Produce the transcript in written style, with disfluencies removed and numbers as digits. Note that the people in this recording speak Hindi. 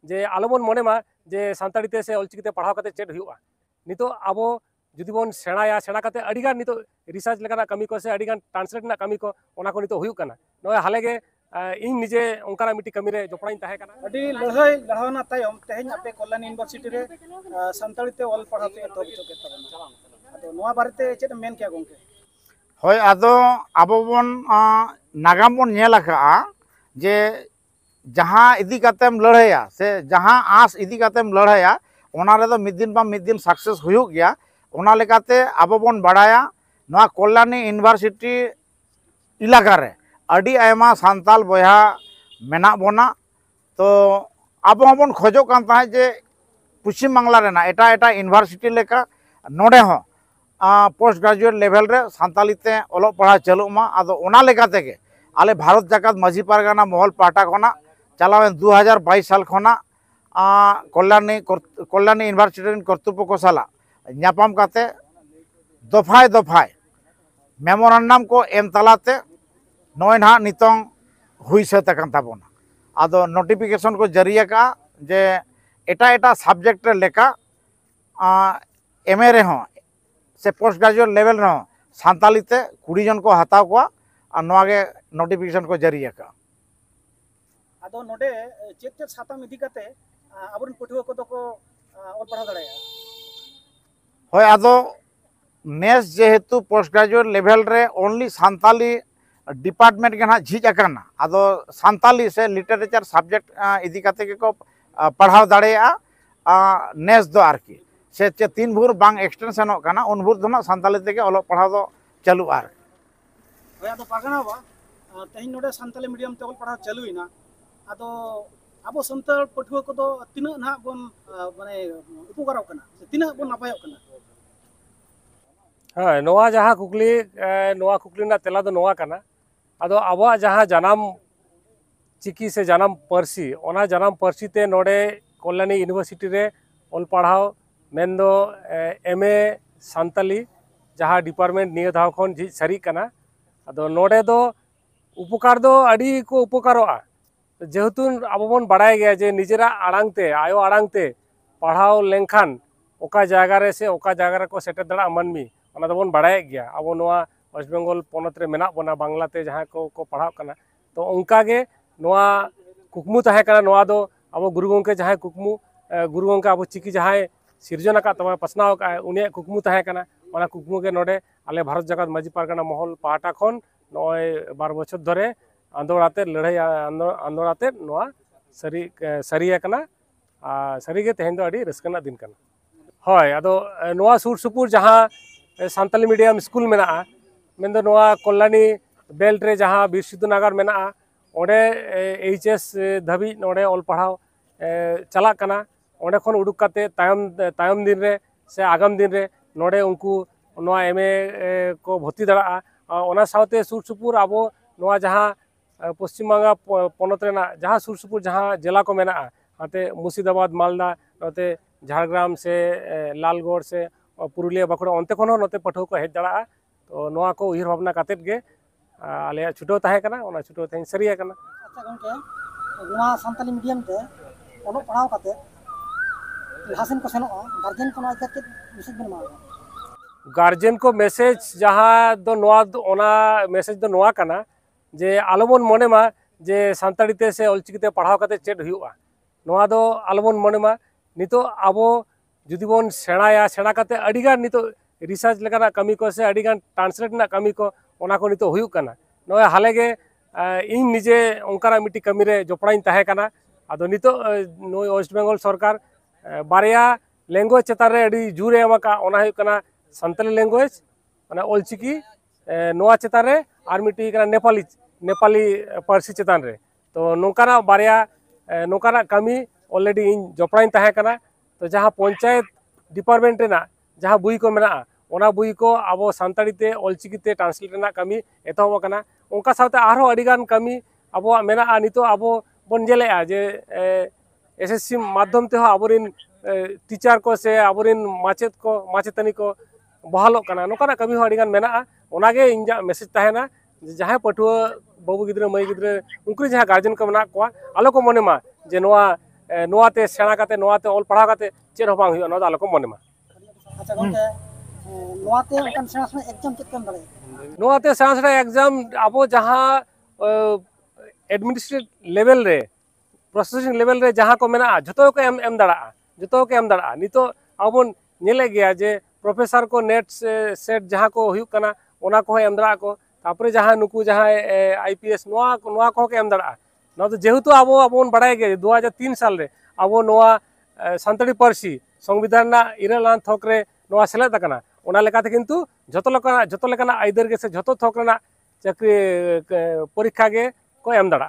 जे आलोबन मनेमा जे सानताड़ीते से ऑलचिकीते पढ़ाव काते चेड हुआ नितो आबो जुदी बोन सेणाया सेणा काते अडिगान नितो रिसर्च लेकाना कमी को से अडिगान ट्रांसलेट ना कमी को ओना को नितो हुयुक काना नोय हालेगे इन निजे ओंकाना मिटी कमी रे जोपड़ाई ताहे काना अडी लड़ाई लड़ावना तायम तेहेñ आपे कल्याण यूनिवर्सिटी रे सानताड़ीते ऑल पढ़ाते एतहब चोके तबना आदो नोआ बारेते चेद मेन क्या गोंके होय आदो आबो बोन नागाम बोन नेल आका जे जहाँ इदी कातेम लड़ाया से जहाँ आस इदी कातेम लड़ाया ओना रे दो मिद दिन सक्सेस हुयुक गया ओना लेकाते आबो बोन बाड़ाया नोआ कल्याणी यूनिवर्सिटी इलाका रे अडी आयमा सान्ताल बया मेना बोना तो आबो हबन खोजोग कान ताहे जे पश्चिम बांगला रेना एटा एटा यूनिवर्सिटी लेका नोडे हो पोस्ट ग्रेजुएट लेवल रे सान्तालीते ओलो पढ़ा चलुमा आदो ओना लेका तेगे आले भारत जाकात माझी पारगाना महल पाटा खना चलावेन 2022 साल खना कल्याणी यूनिवर्सिटी कर्तृपक्ष साला न्यापाम काते दफाय दफाय मेमोरेंडम को एम तलाते नय ना नितों हुई सात कान ताबोना आदो नोटिफिकेशन को जरिए का जे एटा एटा सब्जेक्ट लेका एमए रे हो से पोस्ट ग्रेजुएट लेवल रे सान्तालीते 20 जन को हताव को नोआगे नोटिफिकेशन को जरिए का आदो नोडे चेद चेद साताम इदी काते आबरन पठुआ को दो को ऑल पढ़ा दड़ाया होय आदो नेस जेहेतु पोस्ट ग्रेजुएट लेवल रे ओनली सान्ताली डिपार्टमेंट के ना झीज आकाना आदो सान्ताली से लिटरेचर सब्जेक्ट इदी काते के को पढ़ाव दाड़ेया नेस दो आरकी से 3 भूर बांग एक्सटेंशन काना उन भूर दो ना सान्ताली तेगे ओलो पढ़ाव दो चालू आर होय आदो पागना बा तेहेñ नोडे सान्ताली मीडियम ते ऑल पढ़ा चालुइना आदो आबो संताल पठुआ को दो तिना ना बोन माने उपकाराव कना तिना बोन नापायोग कना हाँ नोआ जहाँ कुकली ना तेला दो नोआ कना आदो आबो जहाँ जनाम चिकी से जनाम पर्सी ओना जनाम पर्सी ते नोडे कल्याणी यूनिवर्सिटी रे ऑल पढ़ाव मेन्दो एमए सान्ताली जहाँ डिपार्टमेंट निये धाव खन झिज सारी कना आदो नोडे दो उपकार दो अड़ी को उपकारोआ जेहेतु आबो बन बाड़ाय गया जे निजेरा आड़ांगते आयो आड़ांगते पढ़ाव लेंखान ओका जायगा रे से ओका जायगा रे को सेटर दड़ा मानमी ओना दो बन बाड़ाय गया आबो नोआ वेस्ट बेंगल पोनत रे मेना बना बांग्लाते जहाँ को पढ़ाव कना तो उनका गे नोआ कुकमु ताहे कना नोआ दो आबो गुरु गंके जहाँ कुकमु गुरु गंके आबो चिकी जहाँ सिरजन का तबा पसनाव का उनिया कुकमु ताहे कना ओना कुकमु के नोडे आले भारत जाकात माझी पारगाना महल पाटा खन नय 12 बछर धरे आंदोलनाते लड़ाई आंदोलनाते नोआ सरिया कना सरी गे तेहेñ दो अड़ी रस्कना दिन कना होय आदो नोआ सुर सुपुर जहाँ सान्ताली मीडियम स्कूल मेना मेन्दो नोआ कल्याणी बेल्ट रे जहाँ बीर सिद्धू नागर मेना ओडे एचएस धाबी नोडे ऑल पढ़ाव चला कना ओडे खन उडुक काते तायम दिन रे से आगाम दिन रे नोडे उनको नोआ एमए को भर्ती दड़ा ओना सावते सुर सुपुर आबो नोआ जहाँ पश्चिम बांगा पोनत रेना जहाँ सुर सुपुर जहाँ जिला को मेना हाते मुर्शिदाबाद मालदा नोते झाड़ग्राम से लालगढ़ से पुरुलिया बांकुड़ा अंते खन नोते पठुआ को हेज दड़ा तो नोआ को उहिर भावना कातेत गे आले छुटो ताहे कना ओना छुटो तेहेñ सरिया कना अच्छा गंके नोआ सान्ताली मीडियम ते ओलो पढ़ाव काते लासेन को सेनो गार्जियन को ना चेद मैसेज बन मार गार्जियन को मैसेज जहाँ दो नोआ ओना मैसेज दो नोआ कना जे आलोबन मनेमा जे सानताड़ीते से ऑलचिकीते पढ़ाव काते चेड हुआ नोआ दो आलोबन मनेमा नितो आबो जुदी बोन सेणाया सेणा काते अडिगान नितो रिसर्च लेकाना कमी को से अडिगान ट्रांसलेट ना कमी को ओना को नितो हुयुक काना नोय हालेगे इन निजे ओंकाना मिटी कमी रे जोपड़ाई ताहे काना आदो नितो नोय वेस्ट बेंगल सरकार बारिया लैंग्वेज चेतान रे अडी जुरे एमाका ओना हुयुक काना सान्ताली लैंग्वेज माने ऑलचिकी नोआ चेतान रे आर मिटी काना नेपाली पार्सी चेतान रे तो नोंकाना बारिया नोंकाना कमी ऑलरेडी इन जोपड़ाई ताहे काना तो जहाँ पंचायत डिपार्टमेंट रेना जहाँ बुई को मेना ओना बुई को आबो सान्ताड़ीते ऑलचिकीते ट्रांसलेट रेना कमी एतहब काना उनका साथे आरो अडिगान कमी आबो मेना नितो आबो बन जेलेआ जे एसएससी माध्यम ते आबोरिन टीचर को से आबोरिन माचेत को माचेतनी को बहालो काना नोकाना कमी हो अडिगान मेना ओनागे इंजा मैसेज ताहेना जहाँ पठुआ बाबू गिद्रे मई गिद्रे उनको जहाँ गार्जियन को मेना को आलो को मनेमा जे नोआ नोआते सेणा काते नोआते ऑल पढ़ाव काते चेद हो बांग हुई नोआ दो आलो को मने मा अच्छा गंके नोआते उनकान सेना सेना एग्जाम चेक कम दाड़े नोआते सेणा सेणा एग्जाम अब जहां एडमिनिस्ट्रेटिव लेवल रे प्रोसेसिंग लेवल रे जहां को मेना जतो को एम दाड़ा नितो अब नेले गया जे प्रोफेसर को नेट सेट जहां को हुई कना ओना को एम दाड़ा को तापरे जहां नुकु जहां आईपीएस नोआ को एम दाड़ा ना तो जेहेतु अब अब बड़ाय गए 2003 साल रे अब नोआ सानताड़ी पारसी संविधान ना इरालान थोक रे नोआ सेलेद कना ओना लेकाते किंतु जतो लेकाना आइदर के से जतो थोक रेना चाकरी परीक्षा के को एम दाड़ा।